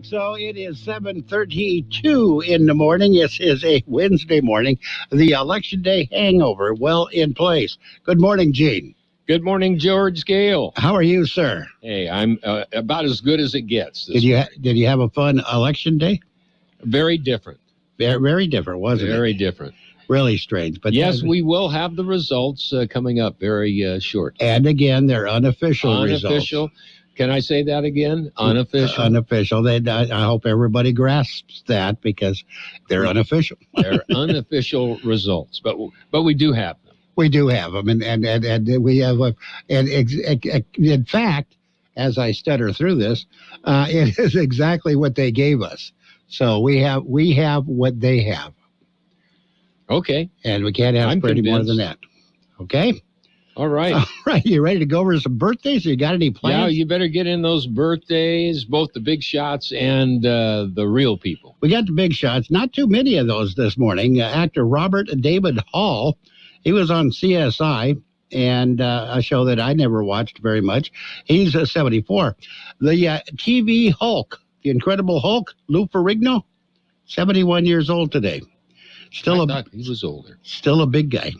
KXO. It is 7:32 in the morning. It is a Wednesday morning. The Election Day hangover well in place. Good morning, Gene. Good morning, George. Gale. How are you, sir? Hey, I'm about as good as it gets. Did you have a fun Election Day? Very different. Very different, wasn't it? Very different. Really strange. But yes, we will have the results coming up very short. And again, they're unofficial results. Unofficial. Can I say that again? Unofficial. Unofficial. I hope everybody grasps that because they're unofficial. They're unofficial results, but we do have them. We do have them, and we have in fact, as I stutter through this, it is exactly what they gave us. So we have what they have. Okay. And we can't ask for any more than that. Okay? All right. All right. You ready to go over some birthdays? You got any plans? Yeah, you better get in those birthdays, both the big shots and the real people. We got the big shots. Not too many of those this morning. Actor Robert David Hall, he was on CSI, and a show that I never watched very much. He's 74. The TV Hulk, the Incredible Hulk, Lou Ferrigno, 71 years old today. I thought he was older. Still a big guy.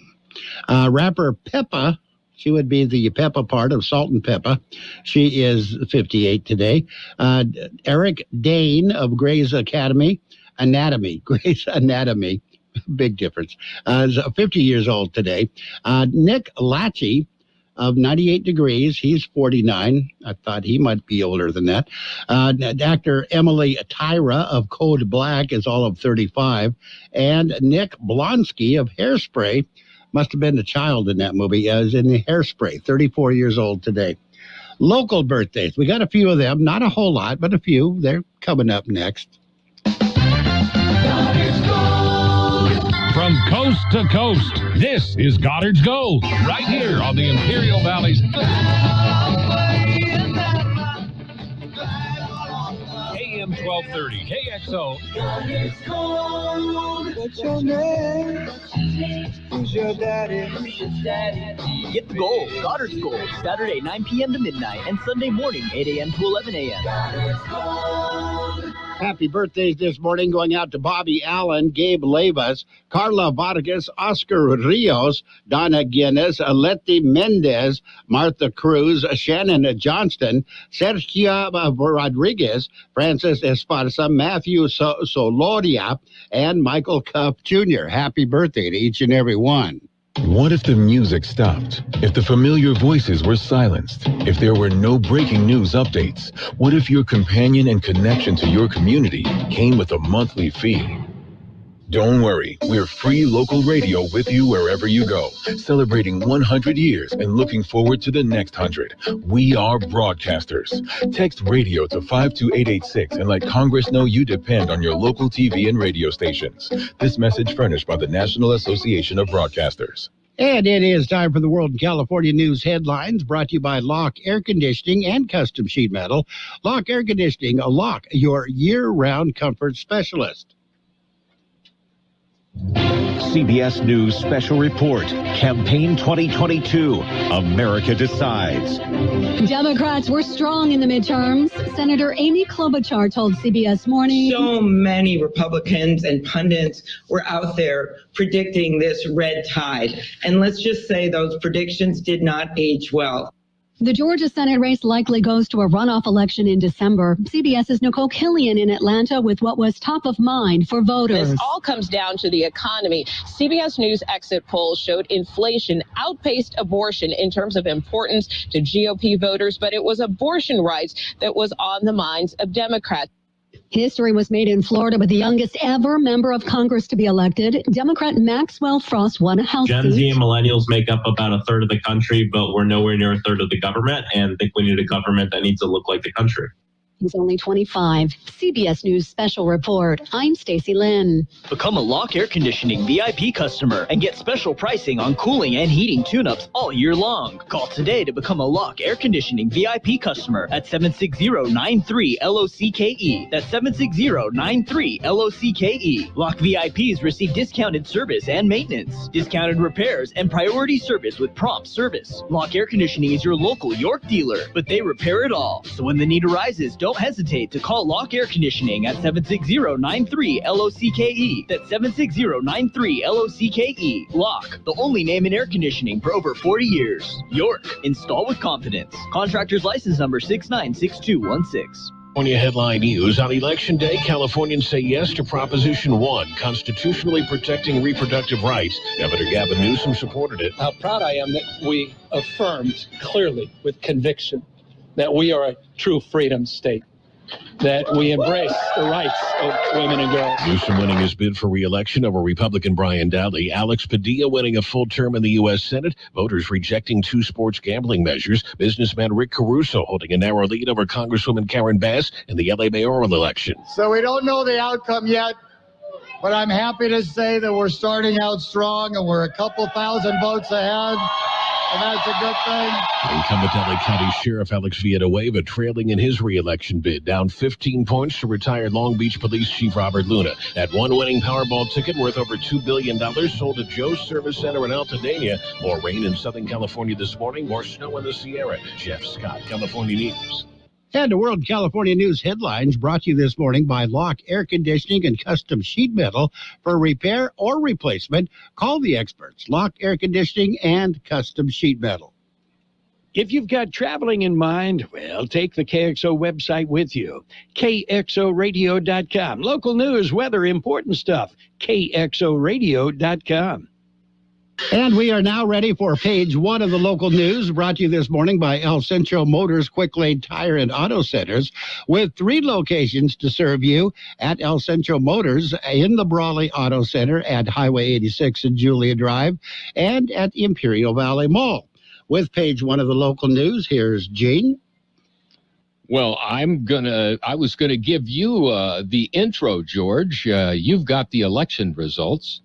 Rapper Peppa, she would be the Peppa part of Salt and Peppa. She is 58 today. Eric Dane of Grey's Anatomy, big difference. Is 50 years old today. Nick Lachey of 98 Degrees, he's 49. I thought he might be older than that. Actor Emily Tyra of Code Black is all of 35. And Nick Blonsky of Hairspray, must have been the child in that movie, is in the Hairspray, 34 years old today. Local birthdays, we got a few of them, not a whole lot, but a few. They're coming up next. From coast to coast, this is Goddard's Gold, right here on the Imperial Valley's AM 1230 KXO. Goddard's Gold. What's your name? Who's your daddy? Get the gold, Goddard's Gold, Saturday 9 p.m. to midnight and Sunday morning 8 a.m. to 11 a.m. Goddard's Gold. Happy birthdays this morning going out to Bobby Allen, Gabe Levas, Carla Vargas, Oscar Rios, Donna Guinness, Letty Mendez, Martha Cruz, Shannon Johnston, Sergio Rodriguez, Francis Esparza, Matthew Soloria, and Michael Cuff Jr. Happy birthday to each and every one. What if the music stopped? If the familiar voices were silenced? If there were no breaking news updates? What if your companion and connection to your community came with a monthly fee? Don't worry, we're free local radio with you wherever you go, celebrating 100 years and looking forward to the next 100. We are broadcasters. Text radio to 52886 and let Congress know you depend on your local TV and radio stations. This message furnished by the National Association of Broadcasters. And it is time for the World in California News headlines, brought to you by Lock Air Conditioning and Custom Sheet Metal. Lock Air Conditioning, Lock, your year-round comfort specialist. CBS News Special Report, Campaign 2022, America Decides. Democrats were strong in the midterms. Senator Amy Klobuchar told CBS Morning. So many Republicans and pundits were out there predicting this red tide. And let's just say those predictions did not age well. The Georgia Senate race likely goes to a runoff election in December. CBS's Nicole Killian in Atlanta with what was top of mind for voters. This all comes down to the economy. CBS News exit polls showed inflation outpaced abortion in terms of importance to GOP voters, but it was abortion rights that was on the minds of Democrats. History was made in Florida with the youngest ever member of Congress to be elected. Democrat Maxwell Frost won a House seat. Gen Z and millennials make up about a third of the country, but we're nowhere near a third of the government, and think we need a government that needs to look like the country. He's only 25. CBS News Special Report. I'm Stacey Lynn. Become a Lock Air Conditioning VIP customer and get special pricing on cooling and heating tune-ups all year long. Call today to become a Lock Air Conditioning VIP customer at 760-93-LOCKE. That's 760-93-LOCKE. Lock VIPs receive discounted service and maintenance, discounted repairs, and priority service with prompt service. Lock Air Conditioning is your local York dealer, but they repair it all. So when the need arises, don't Don't hesitate to call Lock Air Conditioning at 760-93-LOCKE. That's 760-93-LOCKE. Lock, the only name in air conditioning for over 40 years. York, install with confidence. Contractor's license number 696216. California headline news. On Election Day, Californians say yes to Proposition 1, constitutionally protecting reproductive rights. Governor Gavin Newsom supported it. How proud I am that we affirmed clearly with conviction that we are a true freedom state, that we embrace the rights of women and girls. Newsom winning his bid for re-election over Republican Brian Dowley. Alex Padilla winning a full term in the U.S. Senate. Voters rejecting 2 sports gambling measures. Businessman Rick Caruso holding a narrow lead over Congresswoman Karen Bass in the L.A. mayoral election. So we don't know the outcome yet, but I'm happy to say that we're starting out strong and we're a couple thousand votes ahead. And that's a good thing. Incumbent LA County Sheriff Alex Villanueva trailing in his re-election bid, down 15 points to retired Long Beach Police Chief Robert Luna. That one winning Powerball ticket worth over $2 billion sold at Joe's Service Center in Altadena. More rain in Southern California this morning, more snow in the Sierra. Jeff Scott, California News. And the World California News headlines brought to you this morning by Lock Air Conditioning and Custom Sheet Metal. For repair or replacement, call the experts. Lock Air Conditioning and Custom Sheet Metal. If you've got traveling in mind, well, take the KXO website with you. KXORadio.com. Local news, weather, important stuff. KXORadio.com. And we are now ready for page 1 of the local news, brought to you this morning by El Centro Motors Quick Lane Tire and Auto Centers, with 3 locations to serve you at El Centro Motors in the Brawley Auto Center at Highway 86 and Julia Drive, and at Imperial Valley Mall. With page 1 of the local news, here's Gene. Well, I was gonna give you the intro, George. You've got the election results.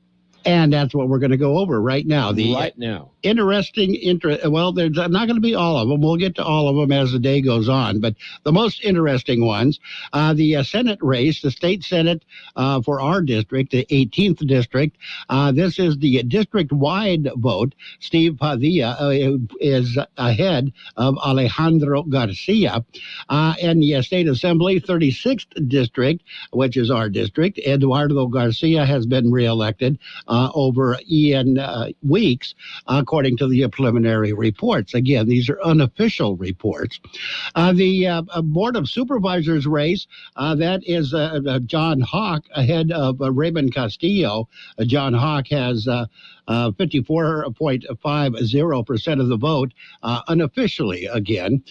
And that's what we're going to go over right now. Right now. Well, there's not going to be all of them. We'll get to all of them as the day goes on. But the most interesting ones, the Senate race, the state Senate for our district, the 18th district. This is the district-wide vote. Steve Padilla is ahead of Alejandro Garcia. And the state assembly, 36th district, which is our district, Eduardo Garcia has been reelected over Ian Weeks, according to the preliminary reports. Again, these are unofficial reports. The Board of Supervisors race, that is John Hawk ahead of Raymond Castillo. John Hawk has 54.50% of the vote, unofficially again.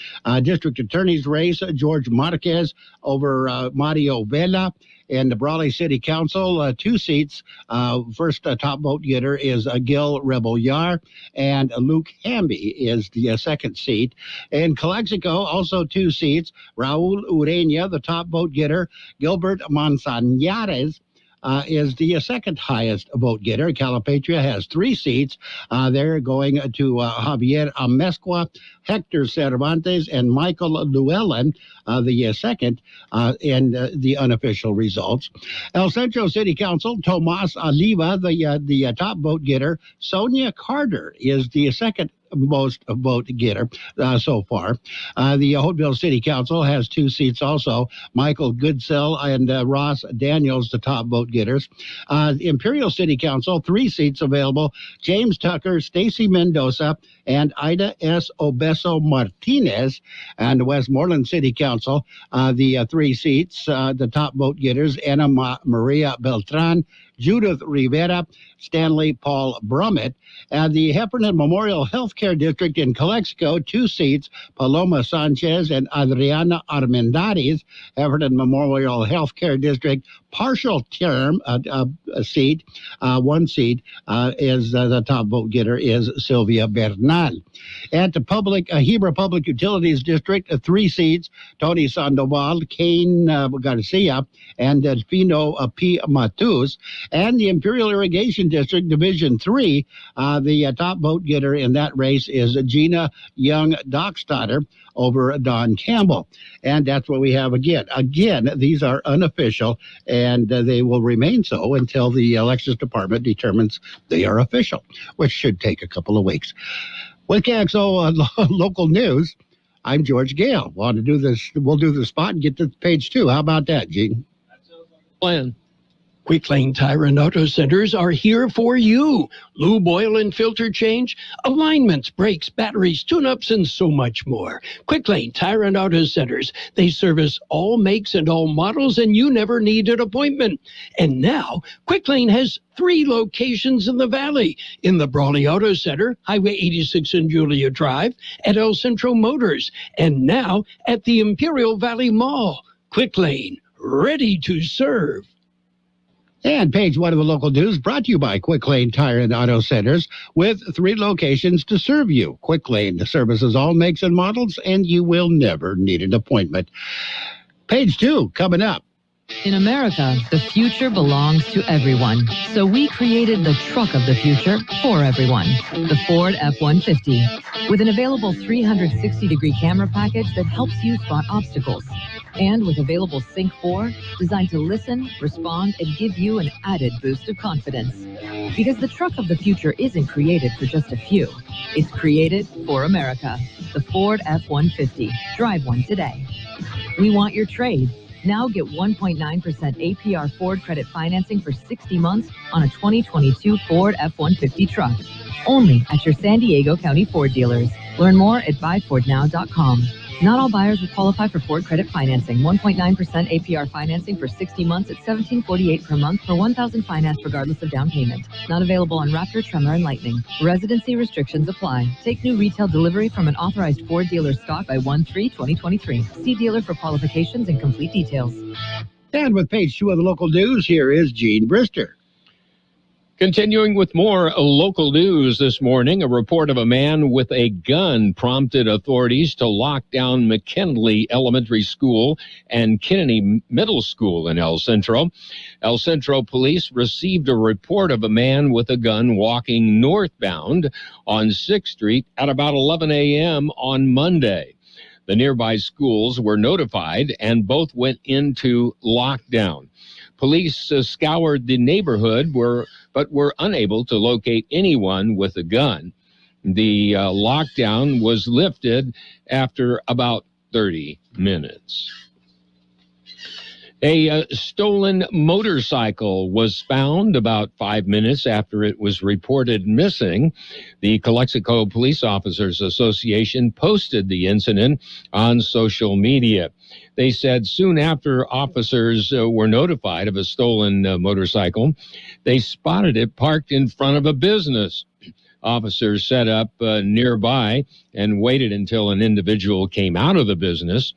District Attorney's race, George Marquez over Mario Vela. In the Brawley City Council, 2 seats. First top vote getter is Gil Rebollar, and Luke Hamby is the second seat. In Calexico, also 2 seats. Raul Ureña, the top vote getter. Gilbert Manzanares is the second highest vote getter. Calipatria has 3 seats. They're going to Javier Amezcua, Hector Cervantes, and Michael Llewellyn, the second in the unofficial results. El Centro City Council, Tomas Oliva, the top vote getter. Sonia Carter is the second most vote getter so far. The Holtville City Council has 2 seats also. Michael Goodsell and Ross Daniels, the top vote getters. Imperial City Council, 3 seats available. James Tucker, Stacy Mendoza, and Ida S. Obeso Martinez. And Westmoreland City Council, the 3 seats, the top vote getters, Ana Maria Beltran, Judith Rivera, Stanley Paul Brummett. And the Heffernan Memorial Healthcare District in Calexico, 2 seats, Paloma Sanchez and Adriana Armendariz. Heffernan Memorial Healthcare District, partial term seat, 1 seat is the top vote getter is Sylvia Bernal. At the Hebra Public Utilities District, 3 seats, Tony Sandoval, Kane Garcia, and Delfino P. Matus. And the Imperial Irrigation District, Division 3, the top vote getter in that race is Gina Young-Dockstader over Don Campbell. And that's what we have again. Again, these are unofficial, and they will remain so until the Elections Department determines they are official, which should take a couple of weeks. With KXO local news, I'm George Gale. Want to do this? We'll do the spot and get to page 2. How about that, Gene? Plan. Quick Lane Tire and Auto Centers are here for you. Lube, oil, and filter change, alignments, brakes, batteries, tune-ups, and so much more. Quick Lane Tire and Auto Centers. They service all makes and all models, and you never need an appointment. And now, Quick Lane has 3 locations in the Valley. In the Brawley Auto Center, Highway 86 and Julia Drive, at El Centro Motors, and now at the Imperial Valley Mall. Quick Lane, ready to serve. And page 1 of the local news brought to you by Quick Lane Tire and Auto Centers with 3 locations to serve you. Quick Lane services all makes and models, and you will never need an appointment. Page 2 coming up. In America, the future belongs to everyone. So we created the truck of the future for everyone, the Ford F-150, with an available 360-degree camera package that helps you spot obstacles. And with available Sync 4, designed to listen, respond, and give you an added boost of confidence. Because the truck of the future isn't created for just a few. It's created for America. The Ford F-150. Drive one today. We want your trade. Now get 1.9% APR Ford credit financing for 60 months on a 2022 Ford F-150 truck. Only at your San Diego County Ford dealers. Learn more at buyfordnow.com. Not all buyers will qualify for Ford credit financing. 1.9% APR financing for 60 months at $1,748 per month for $1,000 financed regardless of down payment. Not available on Raptor, Tremor, and Lightning. Residency restrictions apply. Take new retail delivery from an authorized Ford dealer stock by 1/3/2023. See dealer for qualifications and complete details. And with page 2 of the local news, here is Gene Brister. Continuing with more local news this morning, a report of a man with a gun prompted authorities to lock down McKinley Elementary School and Kennedy Middle School in El Centro. El Centro police received a report of a man with a gun walking northbound on 6th Street at about 11 a.m. on Monday. The nearby schools were notified and both went into lockdown. Police scoured the neighborhood but were unable to locate anyone with a gun. The lockdown was lifted after about 30 minutes. A stolen motorcycle was found about 5 minutes after it was reported missing. The Calexico Police Officers Association posted the incident on social media. They said soon after officers were notified of a stolen motorcycle, they spotted it parked in front of a business. Officers set up nearby and waited until an individual came out of the business,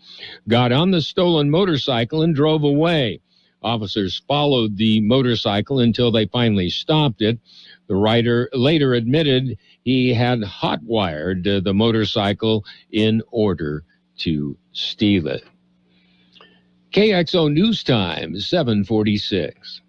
got on the stolen motorcycle, and drove away. Officers followed the motorcycle until they finally stopped it. The rider later admitted he had hot-wired the motorcycle in order to steal it. KXO News Time, 7:46.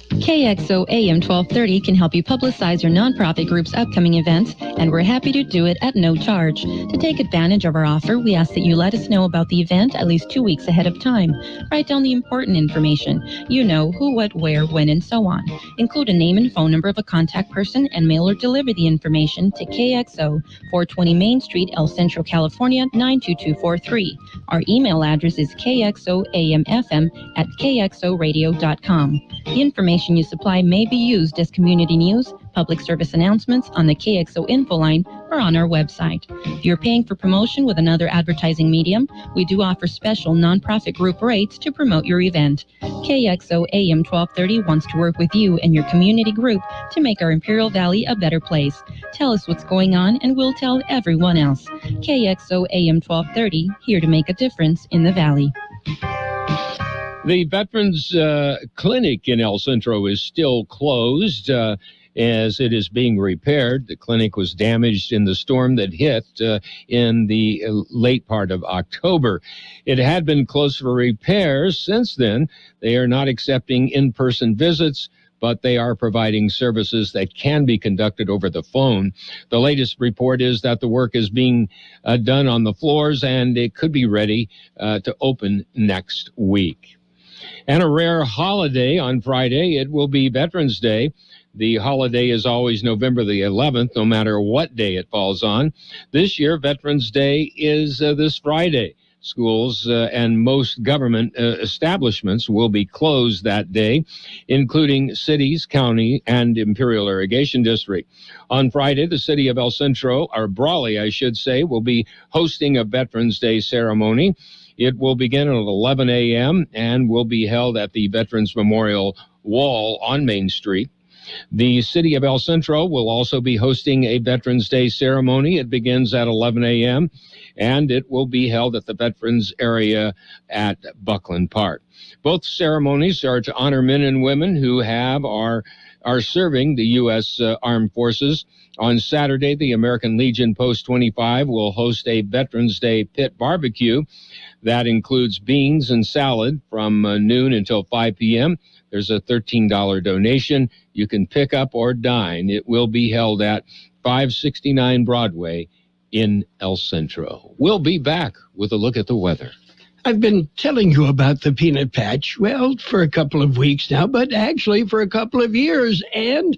KXO AM 1230 can help you publicize your nonprofit group's upcoming events, and we're happy to do it at no charge. To take advantage of our offer, we ask that you let us know about the event at least 2 weeks ahead of time. Write down the important information. You know, who, what, where, when, and so on. Include a name and phone number of a contact person and mail or deliver the information to KXO, 420 Main Street, El Centro, California, 92243. Our email address is kxoamfm@kxoradio.com. The information you supply may be used as community news, public service announcements on the KXO info line, or on our website. If you're paying for promotion with another advertising medium, we do offer special nonprofit group rates to promote your event. KXO AM 1230 wants to work with you and your community group to make our Imperial Valley a better place. Tell us what's going on and we'll tell everyone else. KXO AM 1230, here to make a difference in the Valley. The Veterans Clinic in El Centro is still closed as it is being repaired. The clinic was damaged in the storm that hit in the late part of October. It had been closed for repairs. Since then, they are not accepting in-person visits, but they are providing services that can be conducted over the phone. The latest report is that the work is being done on the floors, and it could be ready to open next week. And a rare holiday on Friday, it will be Veterans Day. The holiday is always November the 11th, no matter what day it falls on. This year, Veterans Day is this Friday. Schools and most government establishments will be closed that day, including cities, county, and Imperial Irrigation District. On Friday, the city of El Centro, or Brawley, I should say, will be hosting a Veterans Day ceremony. It will begin at 11 a.m. and will be held at the Veterans Memorial Wall on Main Street. The city of El Centro will also be hosting a Veterans Day ceremony. It begins at 11 a.m., and it will be held at the Veterans area at Buckland Park. Both ceremonies are to honor men and women who are serving the U.S. Armed Forces. On Saturday, the American Legion Post 25 will host a Veterans Day pit barbecue. That includes beans and salad from noon until 5 p.m. There's a $13 donation. You can pick up or dine. It will be held at 569 Broadway in El Centro. We'll be back with a look at the weather. I've been telling you about the peanut patch, well, for a couple of weeks now, but actually for a couple of years. And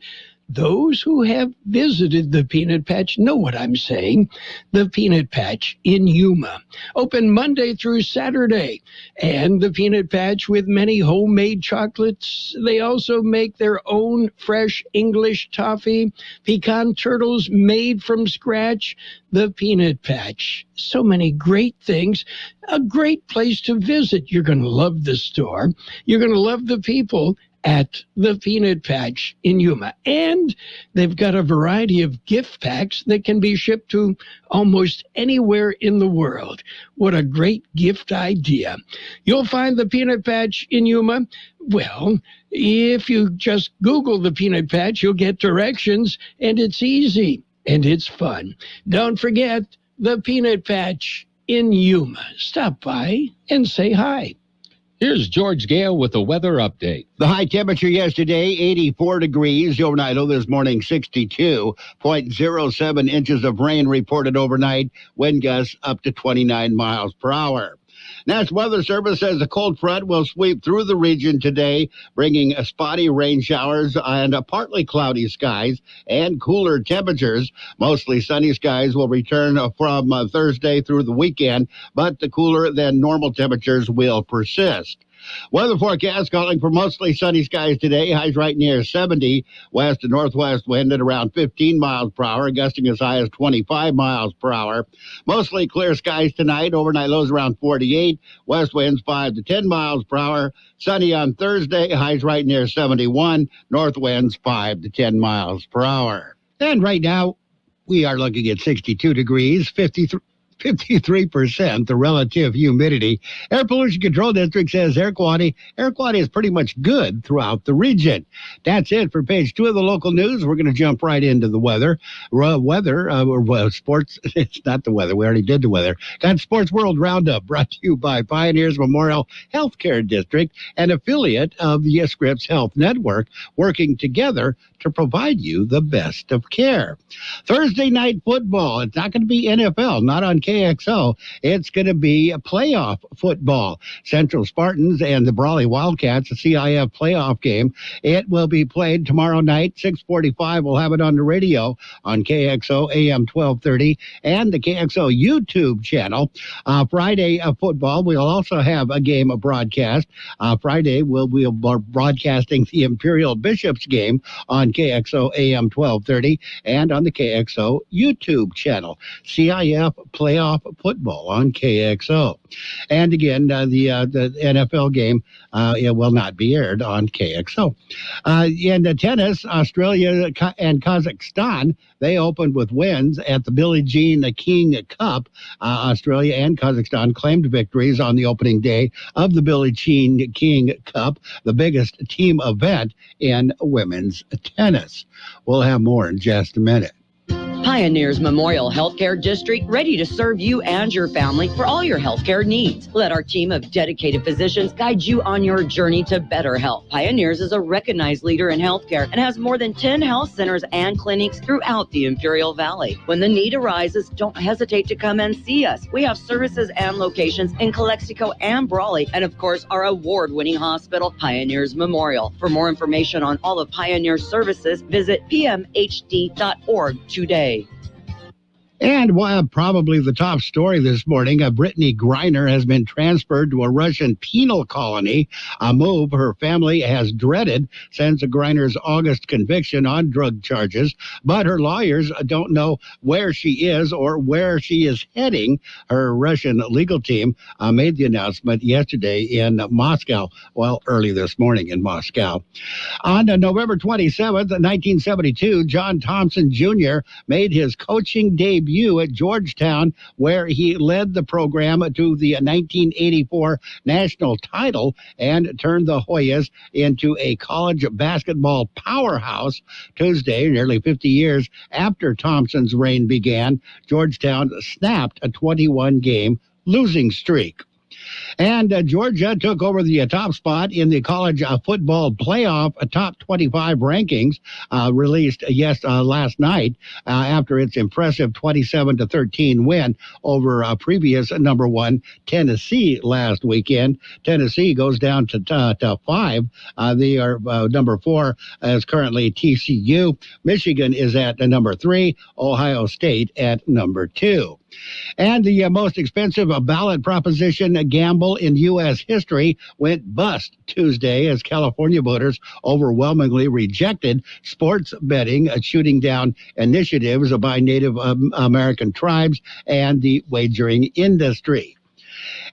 those who have visited the Peanut Patch know what I'm saying. The Peanut Patch in Yuma, open Monday through Saturday. And the Peanut Patch with many homemade chocolates. They also make their own fresh English toffee, pecan turtles made from scratch. The Peanut Patch. So many great things. A great place to visit. You're going to love the store. You're going to love the people at the Peanut Patch in Yuma. And they've got a variety of gift packs that can be shipped to almost anywhere in the world. What a great gift idea. You'll find the Peanut Patch in Yuma. Well, if you just Google the Peanut Patch, you'll get directions, and it's easy, and it's fun. Don't forget the Peanut Patch in Yuma. Stop by and say hi. Here's George Gale with the weather update. The high temperature yesterday, 84 degrees. Overnight low this morning, 62.07 inches of rain reported overnight. Wind gusts up to 29 miles per hour. National Weather Service says the cold front will sweep through the region today, bringing spotty rain showers and partly cloudy skies and cooler temperatures. Mostly sunny skies will return from Thursday through the weekend, but the cooler than normal temperatures will persist. Weather forecast calling for mostly sunny skies today. Highs right near 70. West and northwest wind at around 15 miles per hour, gusting as high as 25 miles per hour. Mostly clear skies tonight. Overnight lows around 48. West winds 5 to 10 miles per hour. Sunny on Thursday. Highs right near 71. North winds 5 to 10 miles per hour. And right now, we are looking at 62 degrees, 53% the relative humidity. Air Pollution Control District says air quality is pretty much good throughout the region. That's it for page 2 of the local news. We're going to jump right into the weather. Sports. It's not the weather. We already did the weather. Got Sports World Roundup brought to you by Pioneers Memorial Healthcare District, an affiliate of the Scripps Health Network, working together to provide you the best of care. Thursday night football. It's not going to be NFL, not on KXO. It's going to be a playoff football. Central Spartans and the Brawley Wildcats, a CIF playoff game. It will be played tomorrow night, 6:45. We'll have it on the radio on KXO AM 1230 and the KXO YouTube channel. Friday football, we'll also have a game of broadcast. Friday, we'll be broadcasting the Imperial Bishops game on KXO AM 1230 and on the KXO YouTube channel. CIF playoff football on KXO. And again, the NFL game, it will not be aired on KXO. In the tennis, Australia and Kazakhstan, they opened with wins at the Billie Jean King Cup. Australia and Kazakhstan claimed victories on the opening day of the Billie Jean King Cup, the biggest team event in women's tennis. We'll have more in just a minute. Pioneers Memorial Healthcare District, ready to serve you and your family for all your healthcare needs. Let our team of dedicated physicians guide you on your journey to better health. Pioneers is a recognized leader in healthcare and has more than 10 health centers and clinics throughout the Imperial Valley. When the need arises, don't hesitate to come and see us. We have services and locations in Calexico and Brawley, and of course, our award-winning hospital, Pioneers Memorial. For more information on all of Pioneer's services, visit pmhd.org today. And probably the top story this morning, Brittany Griner has been transferred to a Russian penal colony, a move her family has dreaded since Griner's August conviction on drug charges. But her lawyers don't know where she is or where she is heading. Her Russian legal team made the announcement yesterday in Moscow, early this morning in Moscow. On November 27th, 1972, John Thompson Jr. made his coaching debut at Georgetown, where he led the program to the 1984 national title and turned the Hoyas into a college basketball powerhouse. Tuesday, nearly 50 years after Thompson's reign began, Georgetown snapped a 21-game losing streak. And Georgia took over the top spot in the college football playoff top 25 rankings released last night after its impressive 27-13 win over previous number one Tennessee last weekend. Tennessee goes down to 5. They are number 4 is currently TCU. Michigan is at number 3. Ohio State at number 2. And the most expensive ballot proposition gamble in U.S. history went bust Tuesday as California voters overwhelmingly rejected sports betting, shooting down initiatives by Native American tribes and the wagering industry.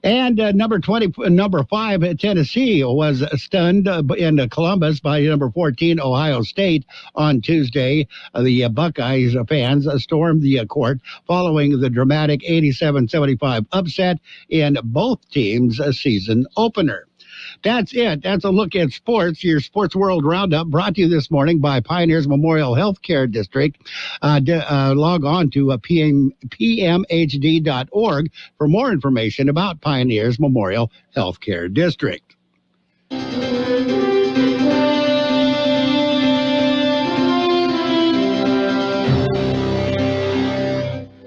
And number 5, Tennessee was stunned in Columbus by number 14, Ohio State on Tuesday. The Buckeyes fans stormed the court following the dramatic 87-75 upset in both teams' season opener. That's it. That's a look at sports, your Sports World Roundup, brought to you this morning by Pioneers Memorial Healthcare District. Log on to pmhd.org for more information about Pioneers Memorial Healthcare District.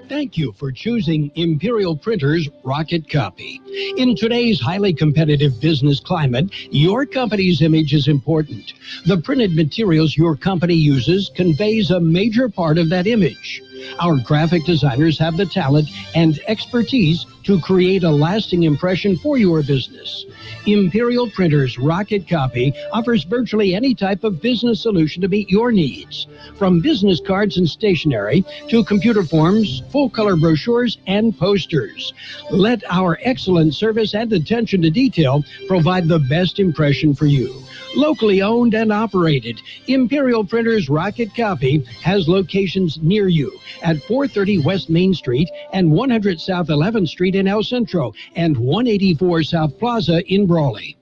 Thank you for choosing Imperial Printers Rocket Copy. In today's highly competitive business climate, your company's image is important. The printed materials your company uses conveys a major part of that image. Our graphic designers have the talent and expertise to create a lasting impression for your business. Imperial Printers Rocket Copy offers virtually any type of business solution to meet your needs, from business cards and stationery to computer forms, full-color brochures, and posters. Let our excellent service and attention to detail provide the best impression for you. Locally owned and operated, Imperial Printers Rocket Copy has locations near you at 430 West Main Street and 100 South 11th Street in El Centro and 184 South Plaza in Brawley.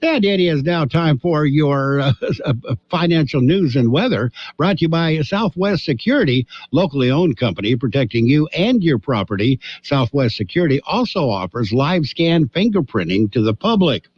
And it is now time for your financial news and weather, brought to you by Southwest Security, locally owned company protecting you and your property. Southwest Security also offers live scan fingerprinting to the public.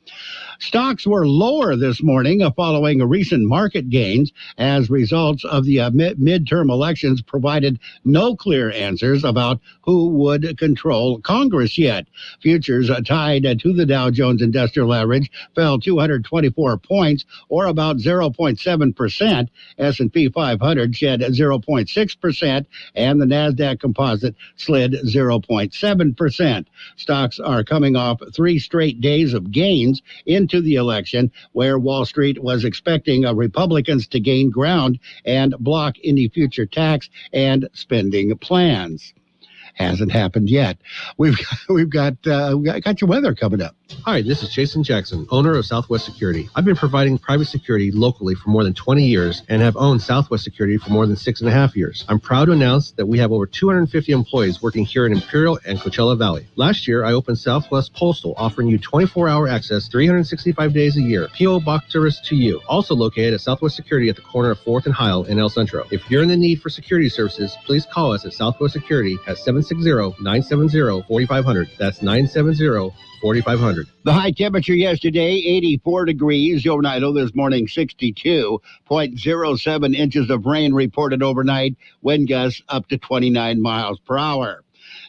Stocks were lower this morning following recent market gains as results of the midterm elections provided no clear answers about who would control Congress yet. Futures tied to the Dow Jones Industrial Average fell 224 points, or about 0.7%. S&P 500 shed 0.6%, and the NASDAQ Composite slid 0.7%. Stocks are coming off 3 straight days of gains into the election, where Wall Street was expecting Republicans to gain ground and block any future tax and spending plans. hasn't happened yet. We've got your weather coming up. Hi, this is Jason Jackson, owner of Southwest Security. I've been providing private security locally for more than 20 years and have owned Southwest Security for more than 6.5 years. I'm proud to announce that we have over 250 employees working here in Imperial and Coachella Valley. Last year, I opened Southwest Postal, offering you 24-hour access 365 days a year. P.O. Box service to you. Also located at Southwest Security at the corner of 4th and Heil in El Centro. If you're in the need for security services, please call us at Southwest Security at 760-970-4500. That's 970-4500. The high temperature yesterday, 84 degrees. Overnight low this morning, 62.07 inches of rain reported overnight. Wind gusts up to 29 miles per hour.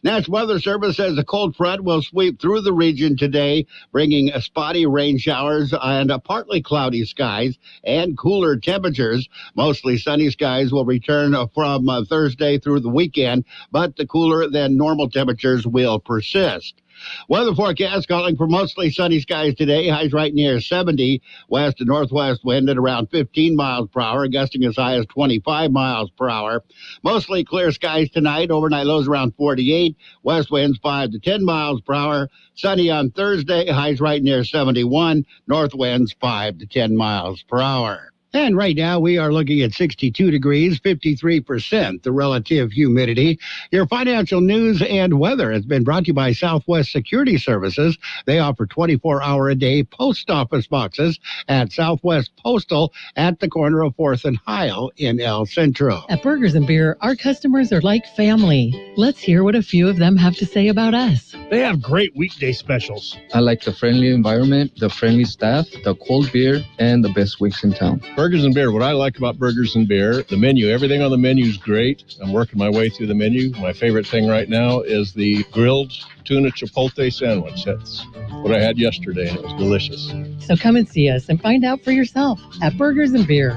National Weather Service says a cold front will sweep through the region today, bringing spotty rain showers and partly cloudy skies and cooler temperatures. Mostly sunny skies will return from Thursday through the weekend, but the cooler than normal temperatures will persist. Weather forecast calling for mostly sunny skies today. Highs right near 70. West to northwest wind at around 15 miles per hour, gusting as high as 25 miles per hour. Mostly clear skies tonight. Overnight lows around 48. West winds 5 to 10 miles per hour. Sunny on Thursday. Highs right near 71. North winds 5 to 10 miles per hour. And right now we are looking at 62 degrees, 53% the relative humidity. Your financial news and weather has been brought to you by Southwest Security Services. They offer 24-hour-a-day post office boxes at Southwest Postal at the corner of 4th and Heil in El Centro. At Burgers and Beer, our customers are like family. Let's hear what a few of them have to say about us. They have great weekday specials. I like the friendly environment, the friendly staff, the cold beer, and the best wings in town. Burgers and Beer. What I like about Burgers and Beer, the menu, everything on the menu is great. I'm working my way through the menu. My favorite thing right now is the grilled tuna chipotle sandwich. That's what I had yesterday, and it was delicious. So come and see us and find out for yourself at Burgers and Beer.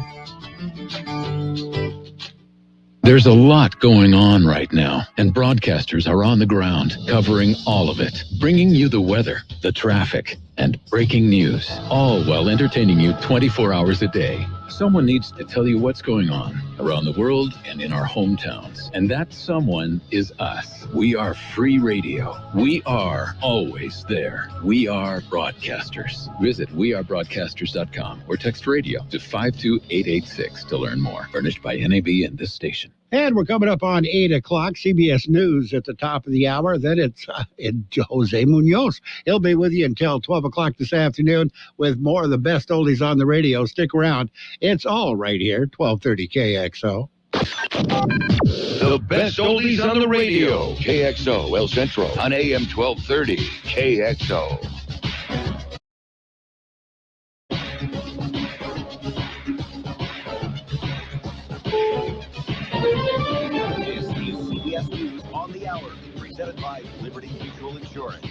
There's a lot going on right now, and broadcasters are on the ground covering all of it, bringing you the weather, the traffic, and breaking news, all while entertaining you 24 hours a day. Someone needs to tell you what's going on around the world and in our hometowns. And that someone is us. We are free radio. We are always there. We are broadcasters. Visit wearebroadcasters.com or text radio to 52886 to learn more. Furnished by NAB and this station. And we're coming up on 8 o'clock, CBS News at the top of the hour. Then it's Jose Munoz. He'll be with you until 12 o'clock this afternoon with more of the best oldies on the radio. Stick around. It's all right here, 1230 KXO. The best oldies on the radio. KXO El Centro on AM 1230 KXO. On the Hour, presented by Liberty Mutual Insurance.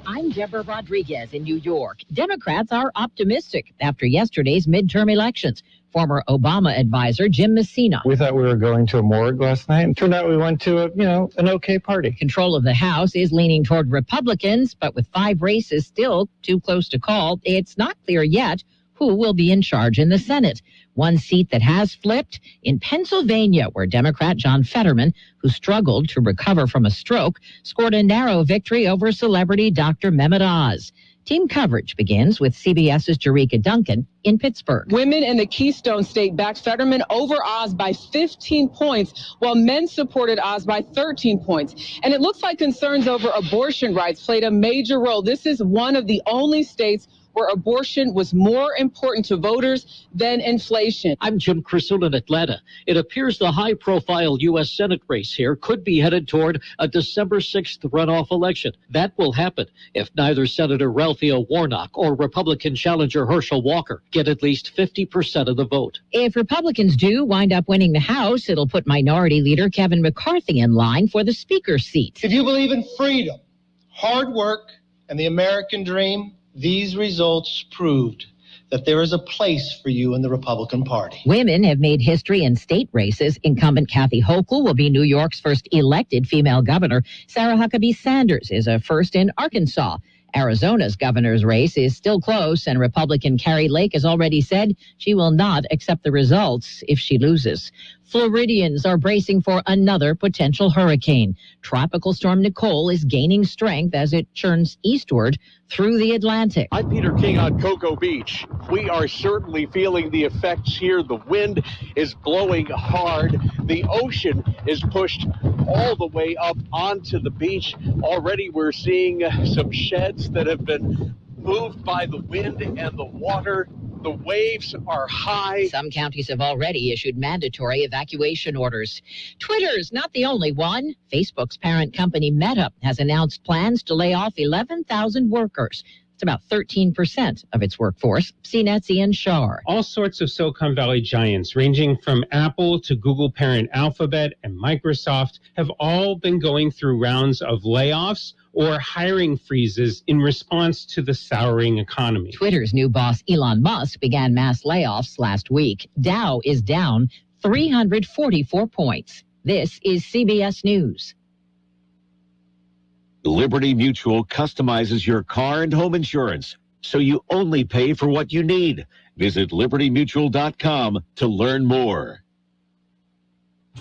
I'm Deborah Rodriguez in New York. Democrats are optimistic after yesterday's midterm elections. Former Obama advisor Jim Messina. We thought we were going to a morgue last night, and turned out we went to an okay party. Control of the House is leaning toward Republicans, but with 5 races still too close to call, it's not clear yet who will be in charge in the Senate. One seat that has flipped in Pennsylvania, where Democrat John Fetterman, who struggled to recover from a stroke, scored a narrow victory over celebrity Dr. Mehmet Oz. Team coverage begins with CBS's Jerika Duncan in Pittsburgh. Women in the Keystone State backed Fetterman over Oz by 15 points, while men supported Oz by 13 points. And it looks like concerns over abortion rights played a major role. This is one of the only states where abortion was more important to voters than inflation. I'm Jim Crisell in Atlanta. It appears the high-profile U.S. Senate race here could be headed toward a December 6th runoff election. That will happen if neither Senator Raphael Warnock or Republican challenger Herschel Walker get at least 50% of the vote. If Republicans do wind up winning the House, it'll put Minority Leader Kevin McCarthy in line for the Speaker's seat. If you believe in freedom, hard work, and the American dream, these results proved that there is a place for you in the Republican Party. Women have made history in state races. Incumbent Kathy Hochul will be New York's first elected female governor. Sarah Huckabee Sanders is a first in Arkansas. Arizona's governor's race is still close, and Republican Carrie Lake has already said she will not accept the results if she loses. Floridians are bracing for another potential hurricane. Tropical storm Nicole is gaining strength as it churns eastward through the Atlantic. I'm Peter King on Cocoa Beach. We are certainly feeling the effects here. The wind is blowing hard. The ocean is pushed all the way up onto the beach. Already we're seeing some sheds that have been moved by the wind and the water. The waves are high. Some counties have already issued mandatory evacuation orders. Twitter's not the only one. Facebook's parent company Meta has announced plans to lay off 11,000 workers. It's about 13% of its workforce. CNET's Ian Shar. All sorts of Silicon Valley giants, ranging from Apple to Google parent Alphabet and Microsoft, have all been going through rounds of layoffs or hiring freezes in response to the souring economy. Twitter's new boss, Elon Musk, began mass layoffs last week. Dow is down 344 points. This is CBS News. Liberty Mutual customizes your car and home insurance, so you only pay for what you need. Visit libertymutual.com to learn more.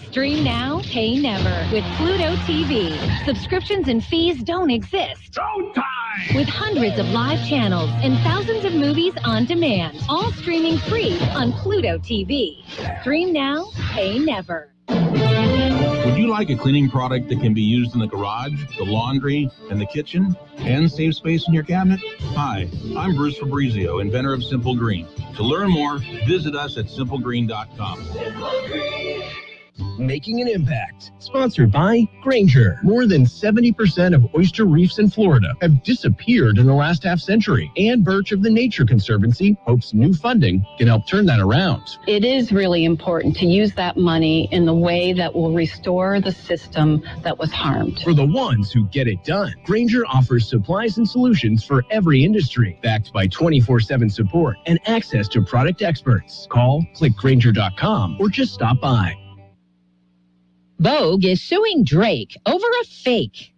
Stream now, pay never with Pluto TV. Subscriptions and fees don't exist. Showtime! With hundreds of live channels and thousands of movies on demand, all streaming free on Pluto TV. Stream now, pay never. Would you like a cleaning product that can be used in the garage, the laundry, and the kitchen, and save space in your cabinet? Hi, I'm Bruce Fabrizio, inventor of Simple Green. To learn more, visit us at simplegreen.com. Making an Impact, sponsored by Granger. More than 70% of oyster reefs in Florida have disappeared in the last half century, and Birch of the Nature Conservancy hopes new funding can help turn that around. It is really important to use that money in the way that will restore the system that was harmed. For the ones who get it done, Granger offers supplies and solutions for every industry, backed by 24/7 support and access to product experts. Call, click Granger.com, or just stop by. Vogue is suing Drake over a fake.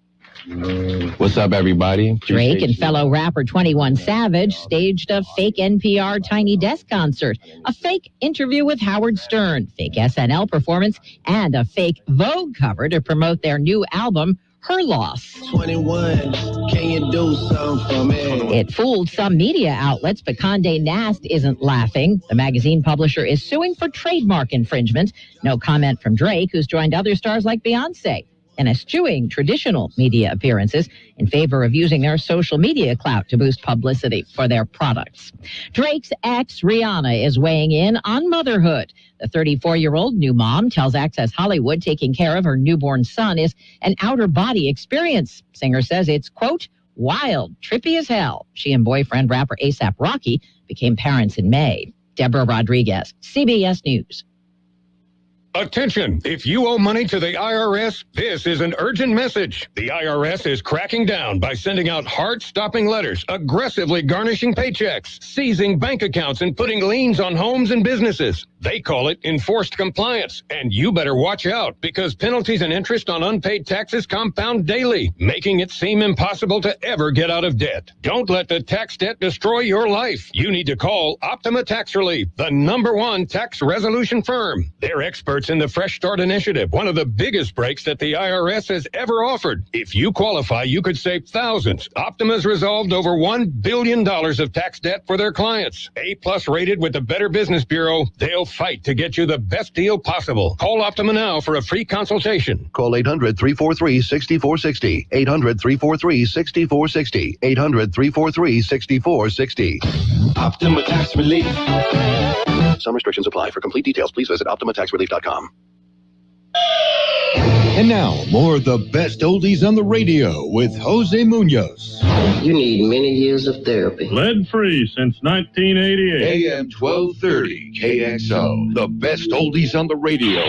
What's up, everybody? Drake and fellow rapper 21 Savage staged a fake NPR Tiny Desk concert, a fake interview with Howard Stern, fake SNL performance, and a fake Vogue cover to promote their new album, Her Loss. 21, can you do something for me? It fooled some media outlets, but Condé Nast isn't laughing. The magazine publisher is suing for trademark infringement. No comment from Drake, who's joined other stars like Beyonce, and eschewing traditional media appearances in favor of using their social media clout to boost publicity for their products. Drake's ex, Rihanna, is weighing in on motherhood. The 34-year-old new mom tells Access Hollywood taking care of her newborn son is an outer-body experience. Singer says it's, quote, wild, trippy as hell. She and boyfriend rapper A$AP Rocky became parents in May. Deborah Rodriguez, CBS News. Attention! If you owe money to the IRS, this is an urgent message. The IRS is cracking down by sending out heart-stopping letters, aggressively garnishing paychecks, seizing bank accounts, and putting liens on homes and businesses. They call it enforced compliance, and you better watch out because penalties and interest on unpaid taxes compound daily, making it seem impossible to ever get out of debt. Don't let the tax debt destroy your life. You need to call Optima Tax Relief, the #1 tax resolution firm. They're experts in the Fresh Start Initiative, one of the biggest breaks that the IRS has ever offered. If you qualify, you could save thousands. Optima's resolved over $1 billion of tax debt for their clients. A+ rated with the Better Business Bureau, they'll fight to get you the best deal possible. Call Optima now for a free consultation. Call 800-343-6460. 800-343-6460. 800-343-6460. Optima Tax Relief. Some restrictions apply. For complete details, please visit OptimaTaxRelief.com. And now, more of the best oldies on the radio with Jose Munoz. You need many years of therapy. Lead-free since 1988. AM 1230 KXO. The best oldies on the radio.